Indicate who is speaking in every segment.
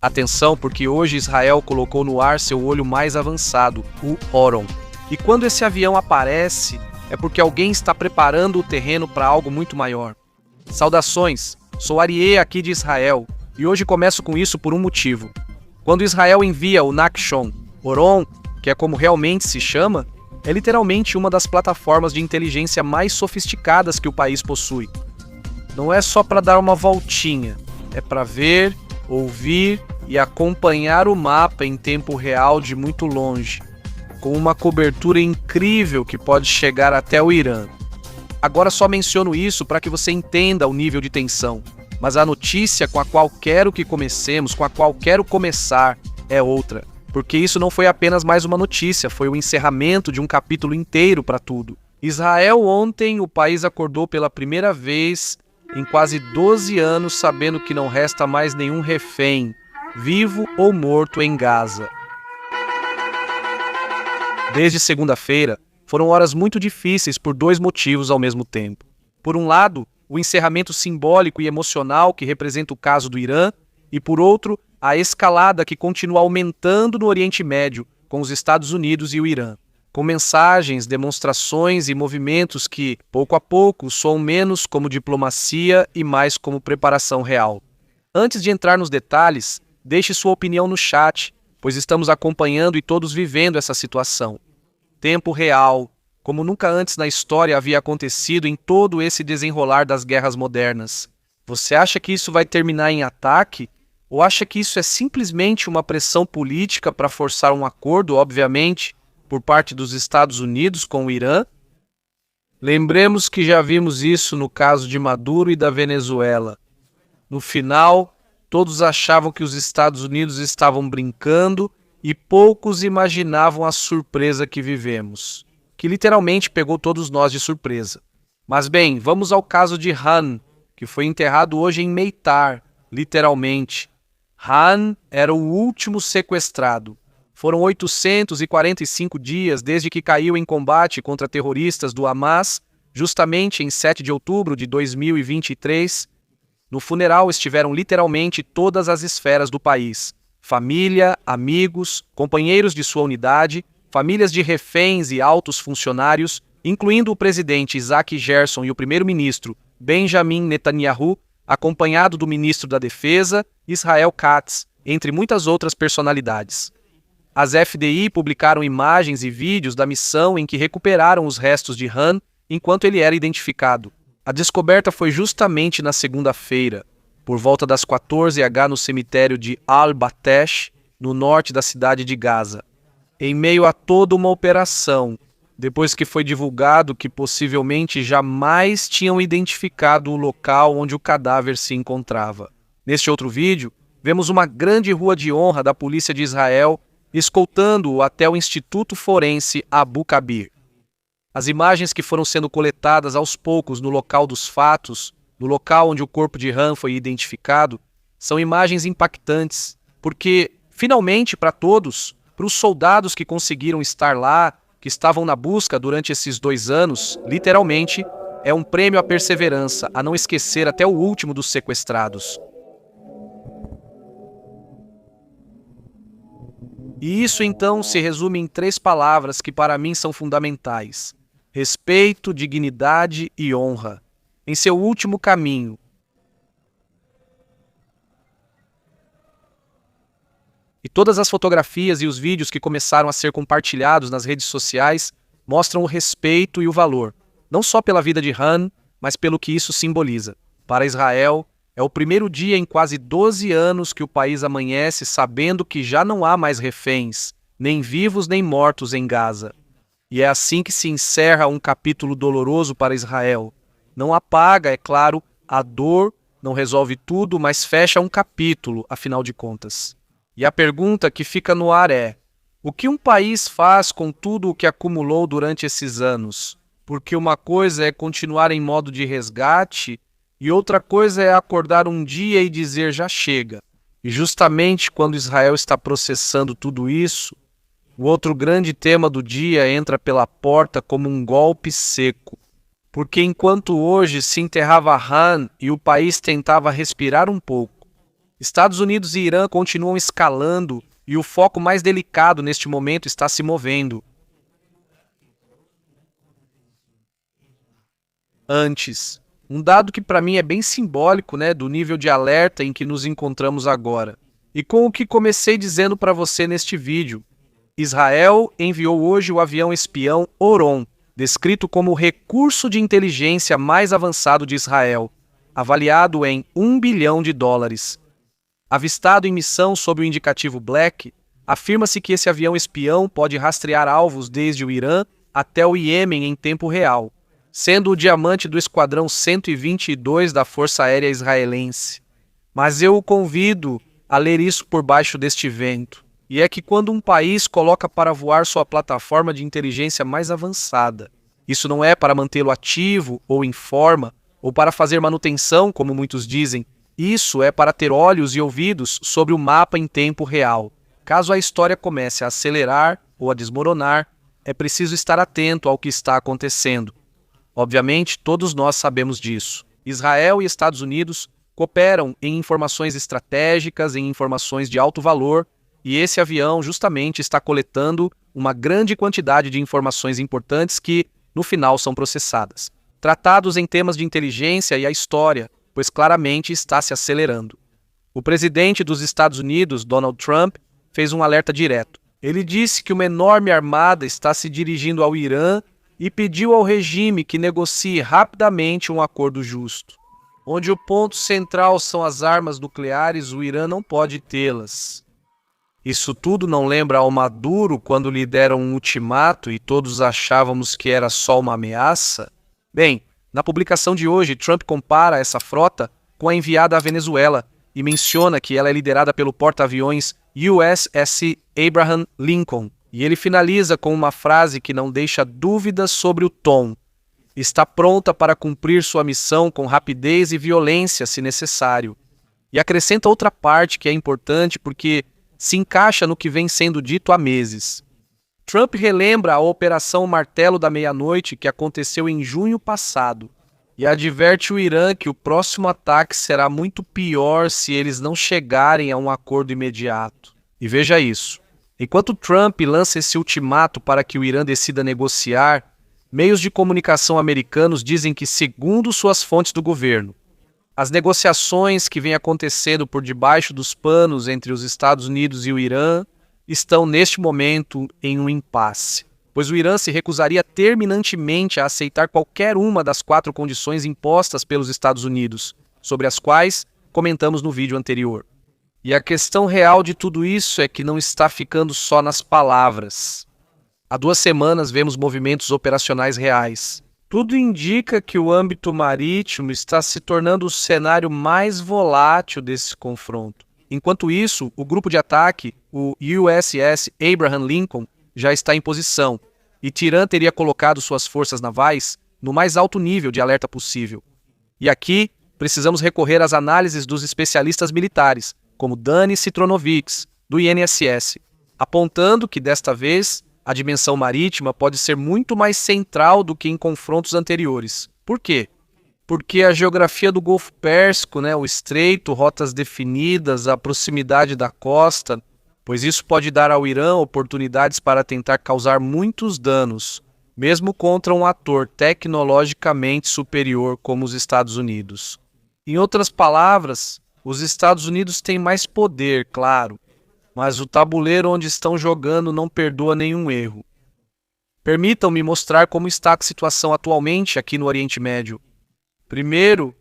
Speaker 1: Atenção, porque hoje Israel colocou no ar seu olho mais avançado, o Oron. E quando esse avião aparece, é porque alguém está preparando o terreno para algo muito maior. Saudações, sou Ariê aqui de Israel, e hoje começo com isso por um motivo. Quando Israel envia o Nakshon, Oron, que é como realmente se chama, é literalmente uma das plataformas de inteligência mais sofisticadas que o país possui. Não é só para dar uma voltinha, é para ver, ouvir e acompanhar o mapa em tempo real de muito longe, com uma cobertura incrível que pode chegar até o Irã. Agora só menciono isso para que você entenda o nível de tensão, mas a notícia com a qual quero que comecemos, com a qual quero começar, é outra. Porque isso não foi apenas mais uma notícia, foi o encerramento de um capítulo inteiro para tudo. Israel ontem, o país acordou pela primeira vez em quase 12 anos sabendo que não resta mais nenhum refém, vivo ou morto em Gaza. Desde segunda-feira, foram horas muito difíceis por dois motivos ao mesmo tempo. Por um lado, o encerramento simbólico e emocional que representa o caso do Irã, e por outro, a escalada que continua aumentando no Oriente Médio, com os Estados Unidos e o Irã, com mensagens, demonstrações e movimentos que, pouco a pouco, soam menos como diplomacia e mais como preparação real. Antes de entrar nos detalhes, deixe sua opinião no chat, pois estamos acompanhando e todos vivendo essa situação. Tempo real, como nunca antes na história havia acontecido em todo esse desenrolar das guerras modernas. Você acha que isso vai terminar em ataque? Ou acha que isso é simplesmente uma pressão política para forçar um acordo, obviamente, por parte dos Estados Unidos com o Irã? Lembremos que já vimos isso no caso de Maduro e da Venezuela. No final, todos achavam que os Estados Unidos estavam brincando e poucos imaginavam a surpresa que vivemos, que literalmente pegou todos nós de surpresa. Mas bem, vamos ao caso de Han, que foi enterrado hoje em Meitar, literalmente. Han era o último sequestrado. Foram 845 dias desde que caiu em combate contra terroristas do Hamas, justamente em 7 de outubro de 2023. No funeral estiveram literalmente todas as esferas do país. Família, amigos, companheiros de sua unidade, famílias de reféns e altos funcionários, incluindo o presidente Isaac Gerson e o primeiro-ministro Benjamin Netanyahu, acompanhado do ministro da Defesa, Israel Katz, entre muitas outras personalidades. As FDI publicaram imagens e vídeos da missão em que recuperaram os restos de Han enquanto ele era identificado. A descoberta foi justamente na segunda-feira, por volta das 14h no cemitério de Al-Batesh, no norte da cidade de Gaza. Em meio a toda uma operação, depois que foi divulgado que possivelmente jamais tinham identificado o local onde o cadáver se encontrava. Neste outro vídeo, vemos uma grande rua de honra da polícia de Israel escoltando-o até o Instituto Forense Abu Kabir. As imagens que foram sendo coletadas aos poucos no local dos fatos, no local onde o corpo de Han foi identificado, são imagens impactantes, porque, finalmente, para todos, para os soldados que conseguiram estar lá, que estavam na busca durante esses 2 anos, literalmente, é um prêmio à perseverança, a não esquecer até o último dos sequestrados. E isso então se resume em 3 palavras que para mim são fundamentais: respeito, dignidade e honra. Em seu último caminho. E todas as fotografias e os vídeos que começaram a ser compartilhados nas redes sociais mostram o respeito e o valor, não só pela vida de Han, mas pelo que isso simboliza. Para Israel, é o primeiro dia em quase 12 anos que o país amanhece sabendo que já não há mais reféns, nem vivos nem mortos em Gaza. E é assim que se encerra um capítulo doloroso para Israel. Não apaga, é claro, a dor, não resolve tudo, mas fecha um capítulo, afinal de contas. E a pergunta que fica no ar é: o que um país faz com tudo o que acumulou durante esses anos? Porque uma coisa é continuar em modo de resgate e outra coisa é acordar um dia e dizer já chega. E justamente quando Israel está processando tudo isso, o outro grande tema do dia entra pela porta como um golpe seco. Porque enquanto hoje se enterrava Han e o país tentava respirar um pouco, Estados Unidos e Irã continuam escalando e o foco mais delicado neste momento está se movendo. Antes, um dado que para mim é bem simbólico, do nível de alerta em que nos encontramos agora. E com o que comecei dizendo para você neste vídeo, Israel enviou hoje o avião espião Oron, descrito como o recurso de inteligência mais avançado de Israel, avaliado em $1 bilhão. Avistado em missão sob o indicativo Black, afirma-se que esse avião espião pode rastrear alvos desde o Irã até o Iêmen em tempo real, sendo o diamante do Esquadrão 122 da Força Aérea Israelense. Mas eu o convido a ler isso por baixo deste vento. E é que quando um país coloca para voar sua plataforma de inteligência mais avançada, isso não é para mantê-lo ativo ou em forma, ou para fazer manutenção, como muitos dizem. Isso é para ter olhos e ouvidos sobre o mapa em tempo real. Caso a história comece a acelerar ou a desmoronar, é preciso estar atento ao que está acontecendo. Obviamente, todos nós sabemos disso. Israel e Estados Unidos cooperam em informações estratégicas, em informações de alto valor, e esse avião justamente está coletando uma grande quantidade de informações importantes que, no final, são processadas. Tratados em temas de inteligência e a história, pois claramente está se acelerando. O presidente dos Estados Unidos, Donald Trump, fez um alerta direto. Ele disse que uma enorme armada está se dirigindo ao Irã e pediu ao regime que negocie rapidamente um acordo justo. Onde o ponto central são as armas nucleares, o Irã não pode tê-las. Isso tudo não lembra ao Maduro quando lhe deram um ultimato e todos achávamos que era só uma ameaça? Bem, na publicação de hoje, Trump compara essa frota com a enviada à Venezuela e menciona que ela é liderada pelo porta-aviões USS Abraham Lincoln. E ele finaliza com uma frase que não deixa dúvidas sobre o tom. Está pronta para cumprir sua missão com rapidez e violência, se necessário. E acrescenta outra parte que é importante porque se encaixa no que vem sendo dito há meses. Trump relembra a Operação Martelo da Meia-Noite que aconteceu em junho passado e adverte o Irã que o próximo ataque será muito pior se eles não chegarem a um acordo imediato. E veja isso. Enquanto Trump lança esse ultimato para que o Irã decida negociar, meios de comunicação americanos dizem que, segundo suas fontes do governo, as negociações que vêm acontecendo por debaixo dos panos entre os Estados Unidos e o Irã estão, neste momento, em um impasse, pois o Irã se recusaria terminantemente a aceitar qualquer uma das 4 condições impostas pelos Estados Unidos, sobre as quais comentamos no vídeo anterior. E a questão real de tudo isso é que não está ficando só nas palavras. Há 2 semanas vemos movimentos operacionais reais. Tudo indica que o âmbito marítimo está se tornando o cenário mais volátil desse confronto. Enquanto isso, o grupo de ataque, o USS Abraham Lincoln, já está em posição, e Tirã teria colocado suas forças navais no mais alto nível de alerta possível. E aqui, precisamos recorrer às análises dos especialistas militares, como Dani Citronovics, do INSS, apontando que, desta vez, a dimensão marítima pode ser muito mais central do que em confrontos anteriores. Por quê? Porque a geografia do Golfo Pérsico, o estreito, rotas definidas, a proximidade da costa, pois isso pode dar ao Irã oportunidades para tentar causar muitos danos, mesmo contra um ator tecnologicamente superior como os Estados Unidos. Em outras palavras, os Estados Unidos têm mais poder, claro, mas o tabuleiro onde estão jogando não perdoa nenhum erro. Permitam-me mostrar como está a situação atualmente aqui no Oriente Médio. Primeiro,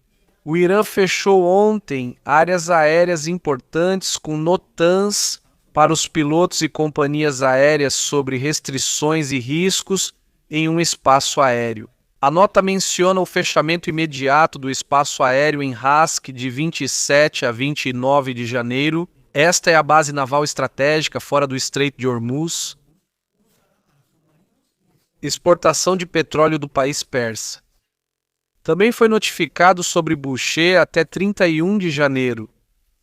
Speaker 1: o Irã fechou ontem áreas aéreas importantes com NOTAMs para os pilotos e companhias aéreas sobre restrições e riscos em um espaço aéreo. A nota menciona o fechamento imediato do espaço aéreo em Rask de 27 a 29 de janeiro. Esta é a base naval estratégica fora do Estreito de Hormuz. Exportação de petróleo do país persa. Também foi notificado sobre Bushehr até 31 de janeiro.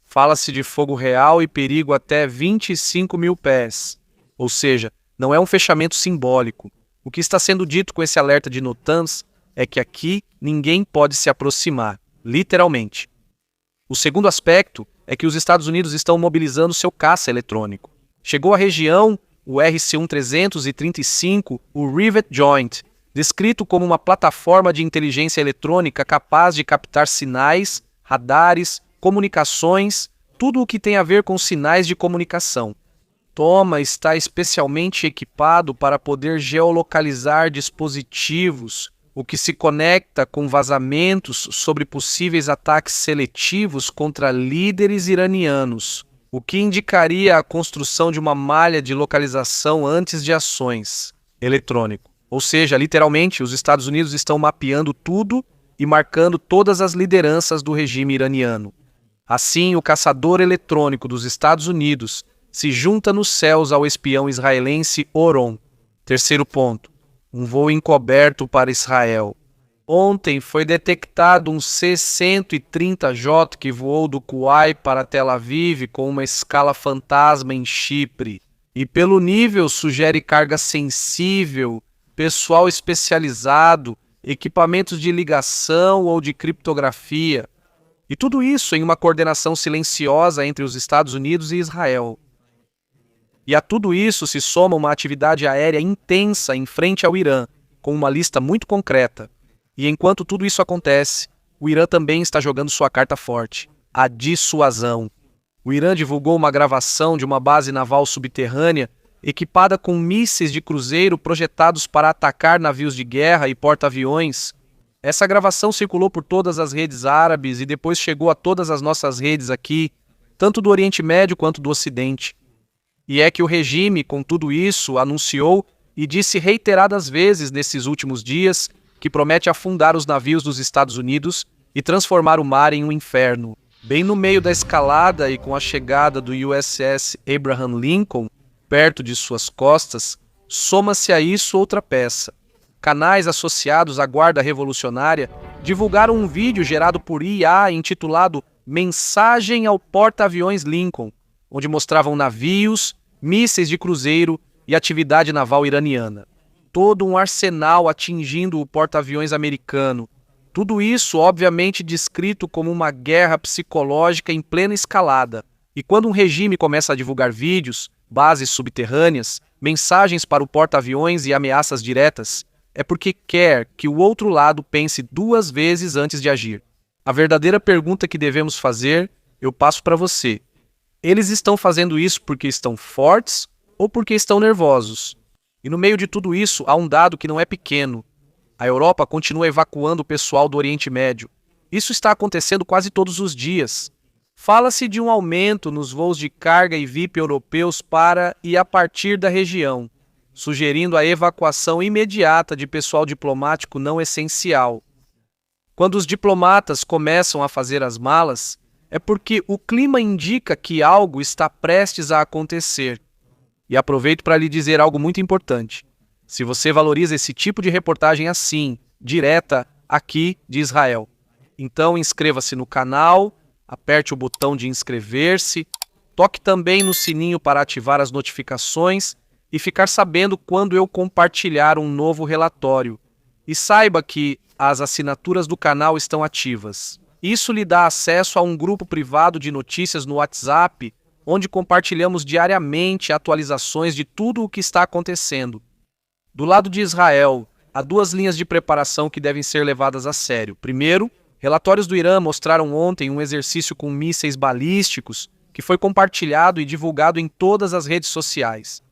Speaker 1: Fala-se de fogo real e perigo até 25 mil pés. Ou seja, não é um fechamento simbólico. O que está sendo dito com esse alerta de NOTAMs é que aqui ninguém pode se aproximar, literalmente. O segundo aspecto é que os Estados Unidos estão mobilizando seu caça eletrônico. Chegou à região o RC-1 335, o Rivet Joint, descrito como uma plataforma de inteligência eletrônica capaz de captar sinais, radares, comunicações, tudo o que tem a ver com sinais de comunicação. Toma está especialmente equipado para poder geolocalizar dispositivos, o que se conecta com vazamentos sobre possíveis ataques seletivos contra líderes iranianos, o que indicaria a construção de uma malha de localização antes de ações eletrônico. Ou seja, literalmente, os Estados Unidos estão mapeando tudo e marcando todas as lideranças do regime iraniano. Assim, o caçador eletrônico dos Estados Unidos se junta nos céus ao espião israelense Oron. Terceiro ponto. Um voo encoberto para Israel. Ontem foi detectado um C-130J que voou do Kuwait para Tel Aviv com uma escala fantasma em Chipre. E pelo nível sugere carga sensível, pessoal especializado, equipamentos de ligação ou de criptografia. E tudo isso em uma coordenação silenciosa entre os Estados Unidos e Israel. E a tudo isso se soma uma atividade aérea intensa em frente ao Irã, com uma lista muito concreta. E enquanto tudo isso acontece, o Irã também está jogando sua carta forte, a dissuasão. O Irã divulgou uma gravação de uma base naval subterrânea equipada com mísseis de cruzeiro projetados para atacar navios de guerra e porta-aviões. Essa gravação circulou por todas as redes árabes e depois chegou a todas as nossas redes aqui, tanto do Oriente Médio quanto do Ocidente. E é que o regime, com tudo isso, anunciou e disse reiteradas vezes nesses últimos dias que promete afundar os navios dos Estados Unidos e transformar o mar em um inferno. Bem no meio da escalada e com a chegada do USS Abraham Lincoln, perto de suas costas, soma-se a isso outra peça. Canais associados à Guarda Revolucionária divulgaram um vídeo gerado por IA intitulado Mensagem ao Porta-Aviões Lincoln, onde mostravam navios, mísseis de cruzeiro e atividade naval iraniana. Todo um arsenal atingindo o porta-aviões americano. Tudo isso, obviamente, descrito como uma guerra psicológica em plena escalada. E quando um regime começa a divulgar vídeos, bases subterrâneas, mensagens para o porta-aviões e ameaças diretas, é porque quer que o outro lado pense duas vezes antes de agir. A verdadeira pergunta que devemos fazer, eu passo para você. Eles estão fazendo isso porque estão fortes ou porque estão nervosos? E no meio de tudo isso, há um dado que não é pequeno. A Europa continua evacuando o pessoal do Oriente Médio. Isso está acontecendo quase todos os dias. Fala-se de um aumento nos voos de carga e VIP europeus para e a partir da região, sugerindo a evacuação imediata de pessoal diplomático não essencial. Quando os diplomatas começam a fazer as malas, é porque o clima indica que algo está prestes a acontecer. E aproveito para lhe dizer algo muito importante. Se você valoriza esse tipo de reportagem assim, direta, aqui de Israel, então inscreva-se no canal, aperte o botão de inscrever-se, toque também no sininho para ativar as notificações e ficar sabendo quando eu compartilhar um novo relatório. E saiba que as assinaturas do canal estão ativas. Isso lhe dá acesso a um grupo privado de notícias no WhatsApp, onde compartilhamos diariamente atualizações de tudo o que está acontecendo. Do lado de Israel, há duas linhas de preparação que devem ser levadas a sério. Primeiro, relatórios do Irã mostraram ontem um exercício com mísseis balísticos que foi compartilhado e divulgado em todas as redes sociais.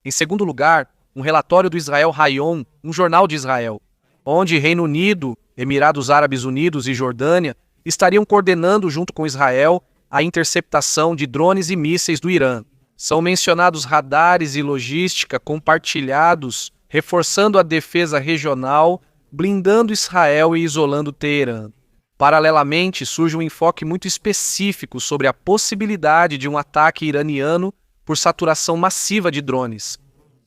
Speaker 1: Em segundo lugar, um relatório do Israel Hayom, um jornal de Israel, onde Reino Unido, Emirados Árabes Unidos e Jordânia estariam coordenando junto com Israel a interceptação de drones e mísseis do Irã. São mencionados radares e logística compartilhados, reforçando a defesa regional, blindando Israel e isolando Teherã. Paralelamente, surge um enfoque muito específico sobre a possibilidade de um ataque iraniano por saturação massiva de drones.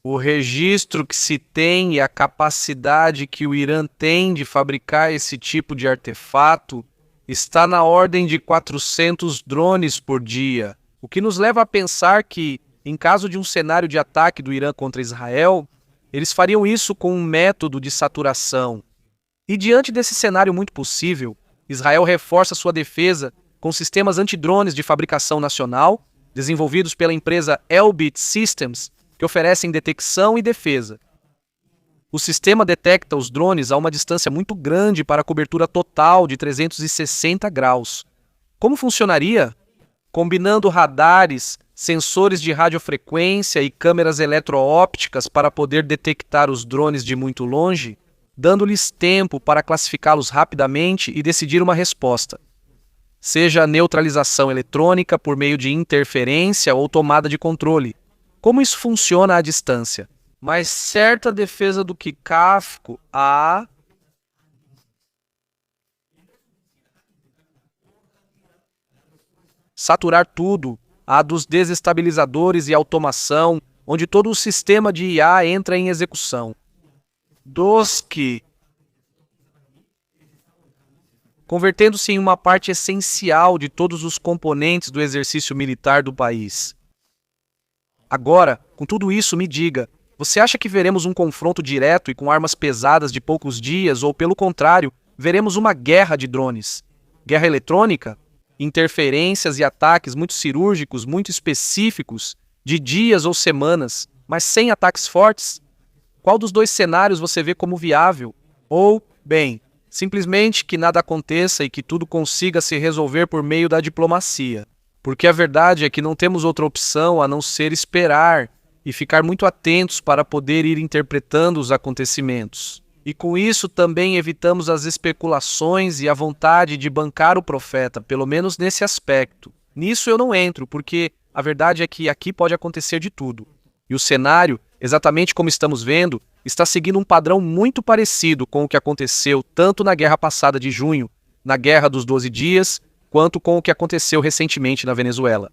Speaker 1: O registro que se tem e a capacidade que o Irã tem de fabricar esse tipo de artefato está na ordem de 400 drones por dia, o que nos leva a pensar que, em caso de um cenário de ataque do Irã contra Israel, eles fariam isso com um método de saturação. E diante desse cenário muito possível, Israel reforça sua defesa com sistemas antidrones de fabricação nacional, desenvolvidos pela empresa Elbit Systems, que oferecem detecção e defesa. O sistema detecta os drones a uma distância muito grande para a cobertura total de 360 graus. Como funcionaria? Combinando radares, sensores de radiofrequência e câmeras eletroópticas para poder detectar os drones de muito longe, dando-lhes tempo para classificá-los rapidamente e decidir uma resposta. Seja neutralização eletrônica por meio de interferência ou tomada de controle. Como isso funciona à distância? Mais certa defesa do que Kafka a saturar tudo, a dos desestabilizadores e automação, onde todo o sistema de IA entra em execução. Dos que, convertendo-se em uma parte essencial de todos os componentes do exercício militar do país. Agora, com tudo isso, me diga, você acha que veremos um confronto direto e com armas pesadas de poucos dias, ou pelo contrário, veremos uma guerra de drones? Guerra eletrônica? Interferências e ataques muito cirúrgicos, muito específicos, de dias ou semanas, mas sem ataques fortes? Qual dos dois cenários você vê como viável? Ou, bem, simplesmente que nada aconteça e que tudo consiga se resolver por meio da diplomacia? Porque a verdade é que não temos outra opção a não ser esperar e ficar muito atentos para poder ir interpretando os acontecimentos. E com isso também evitamos as especulações e a vontade de bancar o profeta, pelo menos nesse aspecto. Nisso eu não entro, porque a verdade é que aqui pode acontecer de tudo. E o cenário, exatamente como estamos vendo, está seguindo um padrão muito parecido com o que aconteceu tanto na guerra passada de junho, na Guerra dos 12 Dias, quanto com o que aconteceu recentemente na Venezuela.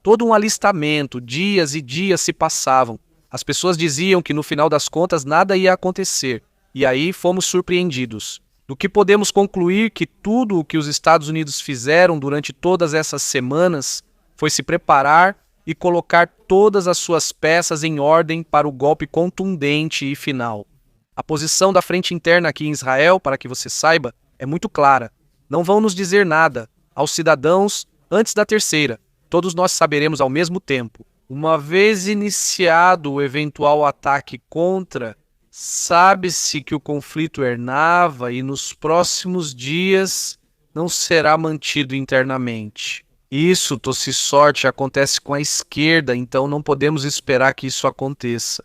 Speaker 1: Todo um alistamento, dias e dias se passavam. As pessoas diziam que no final das contas nada ia acontecer. E aí fomos surpreendidos. Do que podemos concluir que tudo o que os Estados Unidos fizeram durante todas essas semanas foi se preparar e colocar todas as suas peças em ordem para o golpe contundente e final. A posição da frente interna aqui em Israel, para que você saiba, é muito clara. Não vão nos dizer nada aos cidadãos antes da terceira. Todos nós saberemos ao mesmo tempo. Uma vez iniciado o eventual ataque contra, sabe-se que o conflito hernava e nos próximos dias não será mantido internamente. Isso, tosse sorte, acontece com a esquerda, então não podemos esperar que isso aconteça.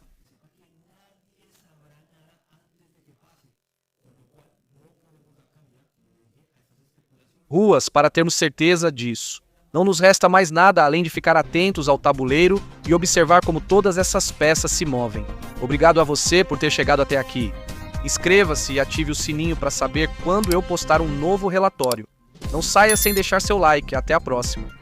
Speaker 1: Ruas para termos certeza disso. Não nos resta mais nada além de ficar atentos ao tabuleiro e observar como todas essas peças se movem. Obrigado a você por ter chegado até aqui. Inscreva-se e ative o sininho para saber quando eu postar um novo relatório. Não saia sem deixar seu like. Até a próxima.